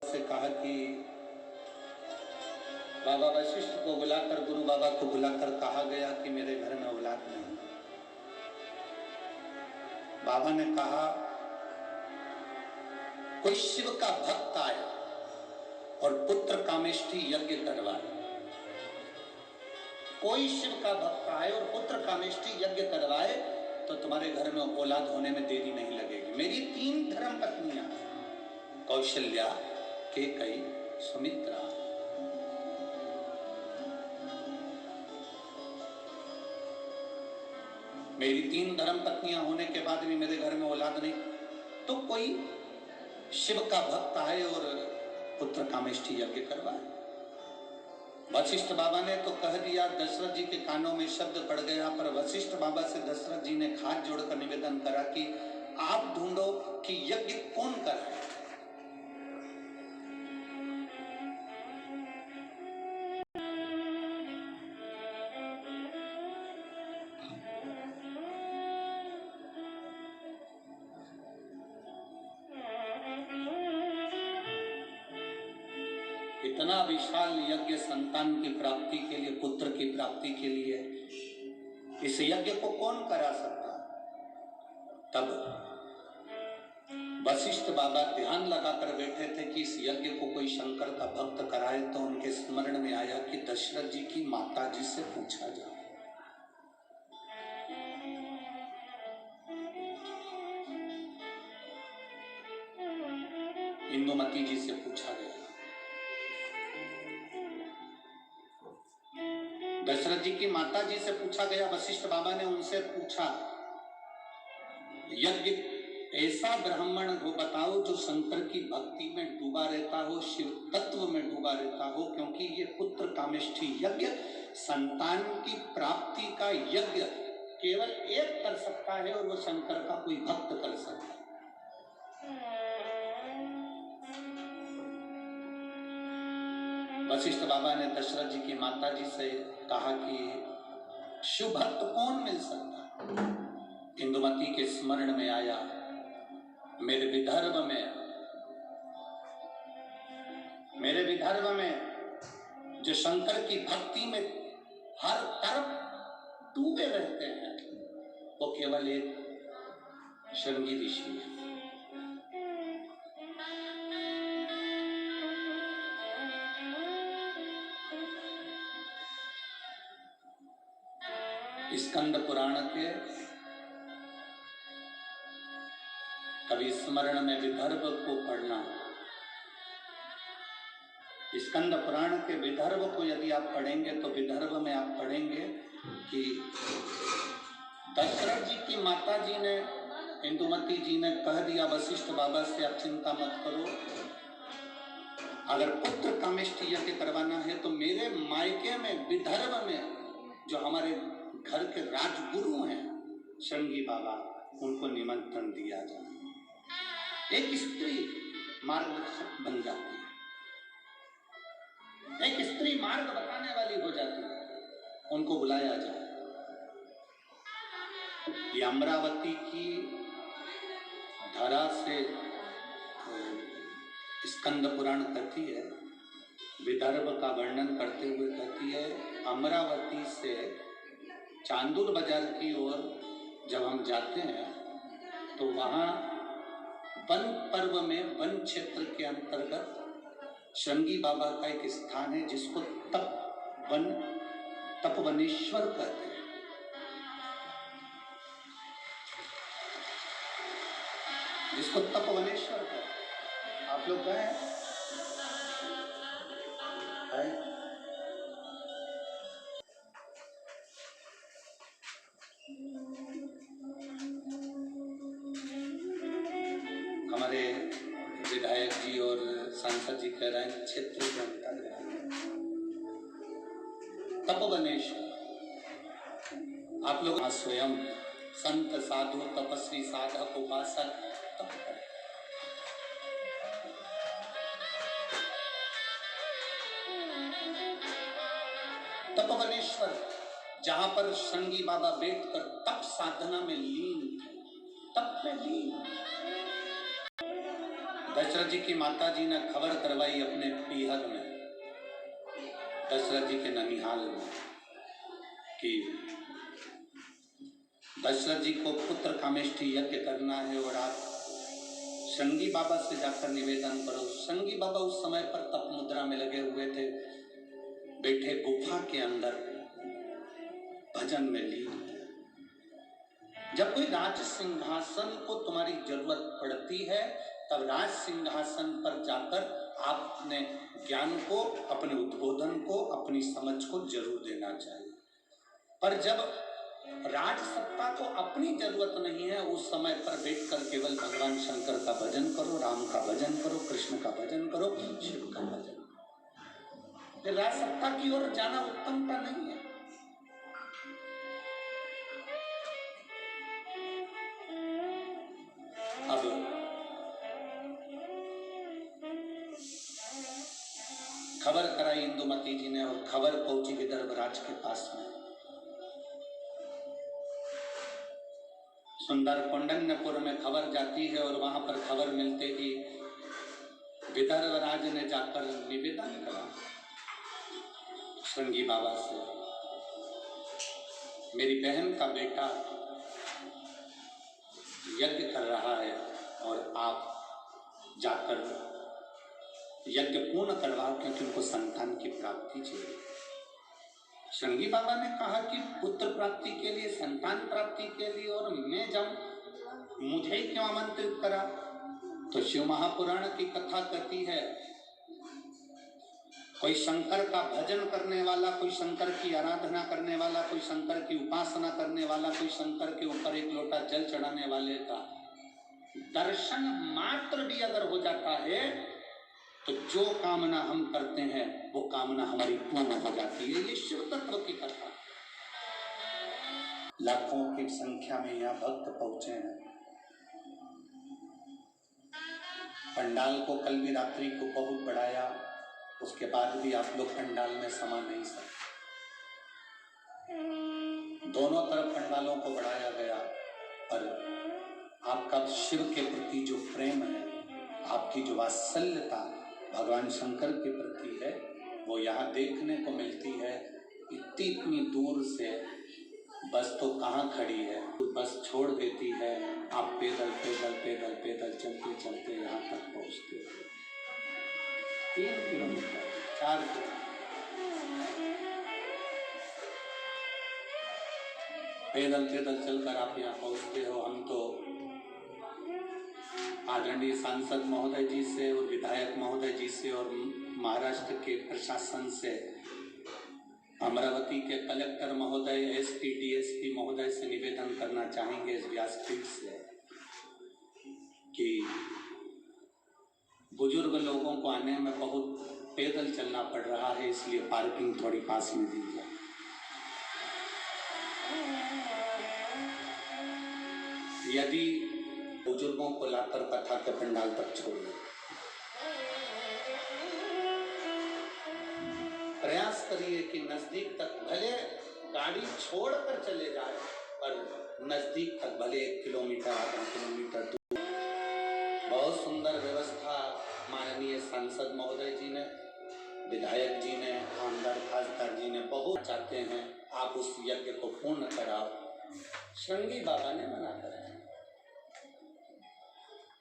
से कहा कि बाबा वशिष्ठ को बुलाकर, गुरु बाबा को बुलाकर कहा गया कि मेरे घर में औलाद नहीं। बाबा ने कहा कोई शिव का भक्त आया और पुत्र कामेष्ठी यज्ञ करवाए। कोई शिव का भक्त आए और पुत्र कामेष्ठी यज्ञ करवाए तो तुम्हारे घर में औलाद होने में देरी नहीं लगेगी। मेरी 3 धर्म पत्नियां, कौशल्या, केकई, सुमित्रा, मेरी 3 धर्म पत्नियां होने के बाद भी मेरे घर में औलाद नहीं, तो कोई शिव का भक्त आए और पुत्र कामेष्ठी यज्ञ करवाए। वशिष्ठ बाबा ने तो कह दिया, दशरथ जी के कानों में शब्द पड़ गया, पर वशिष्ठ बाबा से दशरथ जी ने हाथ जोड़कर निवेदन करा कि आप ढूंढो कि यज्ञ कौन कराए। इतना विशाल यज्ञ संतान की प्राप्ति के लिए, पुत्र की प्राप्ति के लिए, इस यज्ञ को कौन करा सकता? तब वशिष्ठ बाबा ध्यान लगाकर बैठे थे कि इस यज्ञ को कोई शंकर का भक्त कराए, तो उनके स्मरण में आया कि दशरथ जी की माता जी से पूछा जाए। इंदुमती जी से पूछा गया। दशरथ जी की माता जी से पूछा गया। वशिष्ठ बाबा ने उनसे पूछा, यज्ञ ऐसा ब्राह्मण हो बताओ जो शंकर की भक्ति में डूबा रहता हो, शिव तत्व में डूबा रहता हो, क्योंकि ये पुत्र कामेष्ठी यज्ञ, संतान की प्राप्ति का यज्ञ केवल एक कर सकता है और वो शंकर का कोई भक्त कर सकता है। वशिष्ठ बाबा ने दशरथ जी की माता जी से कहा कि शिव भक्त कौन मिल सकता? इंदुमती के स्मरण में आया, मेरे विदर्भ में जो शंकर की भक्ति में हर तरफ डूबे रहते हैं, वो केवल एक शृंगी ऋषि है। स्कंद पुराण के कभी स्मरण में विदर्भ को पढ़ना, स्कंद पुराण के विदर्भ को यदि आप पढ़ेंगे तो विदर्भ में आप पढ़ेंगे कि दशरथ जी की माता जी ने, इंदुमती जी ने कह दिया वशिष्ठ बाबा से, आप चिंता मत करो, अगर पुत्र कामेष्ठी यज्ञ करवाना है तो मेरे मायके में विदर्भ में जो हमारे घर के राजगुरु हैं शृंगी बाबा, उनको निमंत्रण दिया जाए। एक स्त्री मार्गदर्शक बन जाती है, एक स्त्री मार्ग बताने वाली हो जाती है, उनको बुलाया जाए। ये अमरावती की धरा से स्कंद पुराण कहती है, विदर्भ का वर्णन करते हुए कहती है, अमरावती से चांदुर बाजार की ओर जब हम जाते हैं तो वहां वन पर्व में, वन क्षेत्र के अंतर्गत शृंगी बाबा का एक स्थान है जिसको तपवनेश्वर कहते हैं। जिसको तपवनेश्वर कहते हैं। आप लोग गए हैं? हमारे विधायक जी और सांसद जी कह रहे हैं क्षेत्र के अंतर्गत तपवनेश्वर। आप लोग स्वयं संत, साधु, तपस्वी, साधक, उपासक तप करें। तपवनेश्वर, जहां पर शृंगी बाबा बैठकर तप साधना में लीन थे, तप में लीन। दशरथ जी की माता जी ने खबर करवाई अपने पीहर में, दशरथ जी के ननिहाल में, कि दशरथ जी को पुत्र कामेष्टि यज्ञ करना है और आप शंगी बाबा से जाकर निवेदन करो। शंगी बाबा उस समय पर तप मुद्रा में लगे हुए थे, बैठे गुफा के अंदर भजन में लीन। जब कोई राज सिंहासन को तुम्हारी जरूरत पड़ती है तब राज सिंहासन पर जाकर आप अपने ज्ञान को, अपने उद्बोधन को, अपनी समझ को जरूर देना चाहिए। पर जब राज सत्ता को अपनी जरूरत नहीं है, उस समय पर बैठकर केवल भगवान शंकर का भजन करो, राम का भजन करो, कृष्ण का भजन करो, शिव का भजन करो। राज सत्ता की ओर जाना उत्तमता नहीं है। अब खबर कराई इंदुमती जी ने और खबर पहुंची विदर्भराज के पास में। सुंदर कौंडन्यपुर में खबर जाती है और वहां पर खबर मिलते ही विदर्भराज ने जाकर निवेदन करा शृंगी बाबा से, मेरी बहन का बेटा यज्ञ कर रहा है और आप जाकर यज्ञ पूर्ण करवाओ क्योंकि उनको संतान की प्राप्ति चाहिए। शृंगी बाबा ने कहा कि पुत्र प्राप्ति के लिए, संतान प्राप्ति के लिए और मैं जाऊं, मुझे ही क्यों आमंत्रित करा? तो शिव महापुराण की कथा कहती है, कोई शंकर का भजन करने वाला, कोई शंकर की आराधना करने वाला, कोई शंकर की उपासना करने वाला, कोई शंकर के ऊपर एक लोटा जल चढ़ाने वाले का दर्शन मात्र भी अगर हो जाता है तो जो कामना हम करते हैं वो कामना हमारी पूर्ण हो जाती है। ये शिव तत्व की कथा। लाखों की संख्या में यहाँ भक्त पहुंचे हैं। पंडाल को कल भी रात्रि को बहुत बढ़ाया, उसके बाद भी आप लोग पंडाल में समा नहीं सकते। दोनों तरफ पंडालों को बढ़ाया गया, पर आपका शिव के प्रति जो प्रेम है, आपकी जो वात्सल्यता भगवान शंकर के प्रति है, वो यहाँ देखने को मिलती है। इतनी दूर से बस तो कहाँ खड़ी है, बस छोड़ देती है, आप पैदल पैदल पैदल पैदल चलते चलते यहाँ तक पहुँचते हो। 3 किलोमीटर 4 पैदल पैदल चलकर आप यहाँ पहुँचते हो। हम तो आदरणीय सांसद महोदय जी से और विधायक महोदय जी से और महाराष्ट्र के प्रशासन से, अमरावती के कलेक्टर महोदय, एसपी डीएसपी महोदय से निवेदन करना चाहेंगे इस व्यासपीठ से कि बुजुर्ग लोगों को आने में बहुत पैदल चलना पड़ रहा है, इसलिए पार्किंग थोड़ी पास में दी जाए। यदि बुजुर्गों को लाकर कथा के पंडाल तक छोड़िए, प्रयास करिए कि नजदीक तक भले गाड़ी छोड़कर चले जाए, पर नजदीक तक भले 1 किलोमीटर आधा किलोमीटर दूर। बहुत सुंदर व्यवस्था माननीय सांसद महोदय जी ने, विधायक जी ने, आमदार खासदार जी ने बहुत चाहते हैं आप उस यज्ञ को पूर्ण कराओ। शृंगी बाबा ने मना कराया,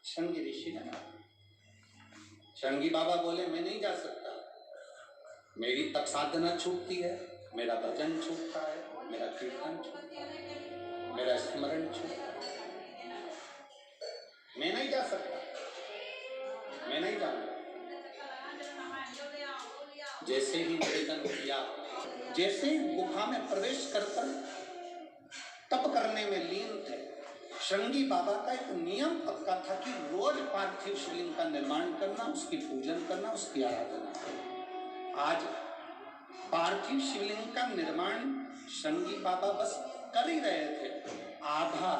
शृंगी ऋषि ने मना। शृंगी बाबा बोले मैं नहीं जा सकता, मेरी तप साधना छूटती है, मेरा भजन छूटता है, मेरा कीर्तन छूटता है, मेरा स्मरण छूटता है, मैं नहीं जा सकता, मैं नहीं जाऊंगा। जैसे ही निवेदन किया, जैसे ही गुफा में प्रवेश कर तप करने में लीन थे, शृंगी बाबा का एक नियम पक्का था कि रोज पार्थिव शिवलिंग का निर्माण करना, उसकी पूजन करना, उसकी आराधना करना। आज पार्थिव शिवलिंग का निर्माण शृंगी बाबा बस कर ही रहे थे, आधा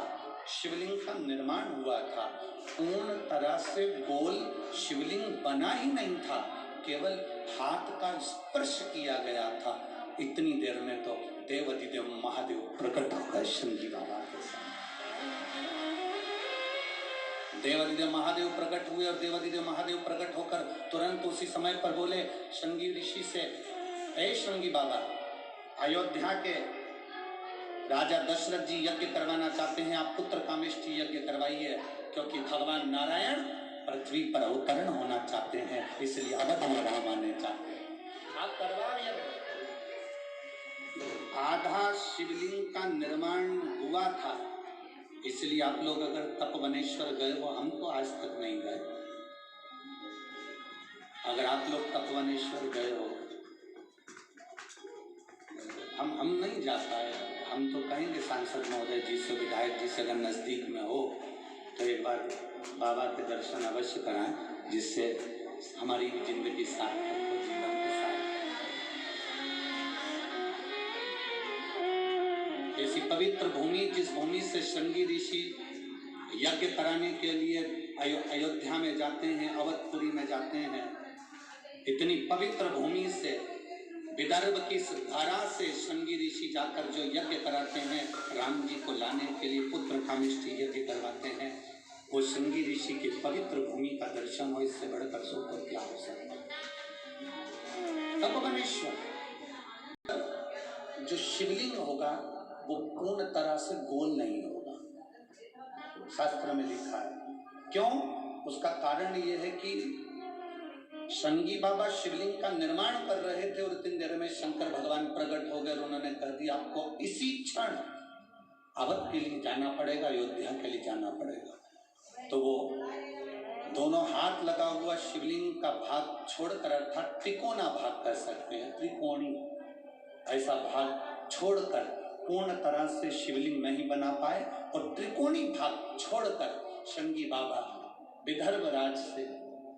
शिवलिंग का निर्माण हुआ था, पूर्ण तरह से गोल शिवलिंग बना ही नहीं था, केवल हाथ का स्पर्श किया गया था। इतनी देर में तो देवाधिदेव महादेव प्रकट हो गए शृंगी बाबा के सामने। देवादिदेव महादेव प्रकट हुए और देवादिदेव महादेव प्रकट होकर तुरंत उसी समय पर बोले श्रृंगी ऋषि से, ए श्रृंगी बाबा, अयोध्या के राजा दशरथ जी यज्ञ करवाना चाहते हैं, आप पुत्र कामेष्ठी यज्ञ करवाइए, क्योंकि भगवान नारायण पृथ्वी पर अवतरण होना चाहते हैं, इसलिए अवध में राम आने चाहते हैं। आप करवाइए। आधा शिवलिंग का निर्माण हुआ था, इसलिए आप लोग अगर तपवनेश्वर गए हो, हम तो आज तक नहीं गए, अगर आप लोग तपवनेश्वर गए हो, हम नहीं जा पाए, हम तो कहेंगे सांसद महोदय जी से, विधायक जी से, अगर नजदीक में हो तो एक बार बाबा के दर्शन अवश्य कराएं, जिससे हमारी जिंदगी सार्थक हो, जीवन के साथ। ऐसी पवित्र भूमि, जिस भूमि से श्रृंगी ऋषि यज्ञ कराने के लिए अयोध्या में जाते हैं, अवधपुरी में जाते हैं, इतनी पवित्र भूमि से, विदर्भ की धारा से श्रृंगी ऋषि जाकर जो यज्ञ कराते हैं, राम जी को लाने के लिए पुत्र कामेष्ठी यज्ञ करवाते हैं, वो श्रृंगी ऋषि की पवित्र भूमि का दर्शन हो, इससे बढ़कर सुख और क्या हो सकता है। तपवनेश्वर जो शिवलिंग होगा वो पूर्ण तरह से गोल नहीं होगा, शास्त्र में लिखा है। क्यों? उसका कारण ये है कि श्रृंगी बाबा शिवलिंग का निर्माण कर रहे थे और इतनी देर में शंकर भगवान प्रकट हो गए और उन्होंने कह दिया आपको इसी क्षण अवध के लिए जाना पड़ेगा, अयोध्या के लिए जाना पड़ेगा। तो वो दोनों हाथ लगा हुआ शिवलिंग का भाग छोड़कर, अर्थात त्रिकोणा भाग कह सकते हैं, त्रिकोणी ऐसा भाग छोड़कर पूर्ण तरह से शिवलिंग नहीं बना पाए, और त्रिकोणी भाग छोड़कर श्रृंगी बाबा विदर्भ राज से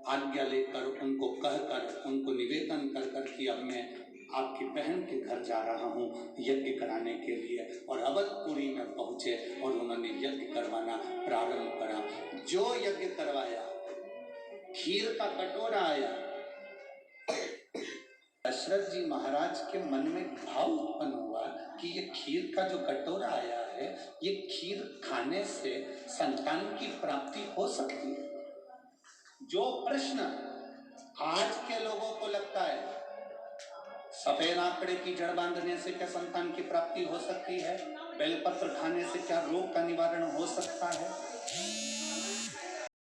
आज्ञा लेकर, उनको कहकर, उनको निवेदन कर कर कि अब मैं आपकी बहन के घर जा रहा हूँ यज्ञ कराने के लिए, और अवधपुरी में पहुंचे और उन्होंने यज्ञ करवाना प्रारंभ करा। जो यज्ञ करवाया, खीर का कटोरा आया, दशरथ जी महाराज के मन में भाव उत्पन्न हुआ कि ये खीर का जो कटोरा आया है, ये खीर खाने से संतान की प्राप्ति हो सकती है। जो प्रश्न आज के लोगों को लगता है सफेद आंकड़े की जड़ बांधने से क्या संतान की प्राप्ति हो सकती है, बेलपत्र खाने से क्या रोग का निवारण हो सकता है,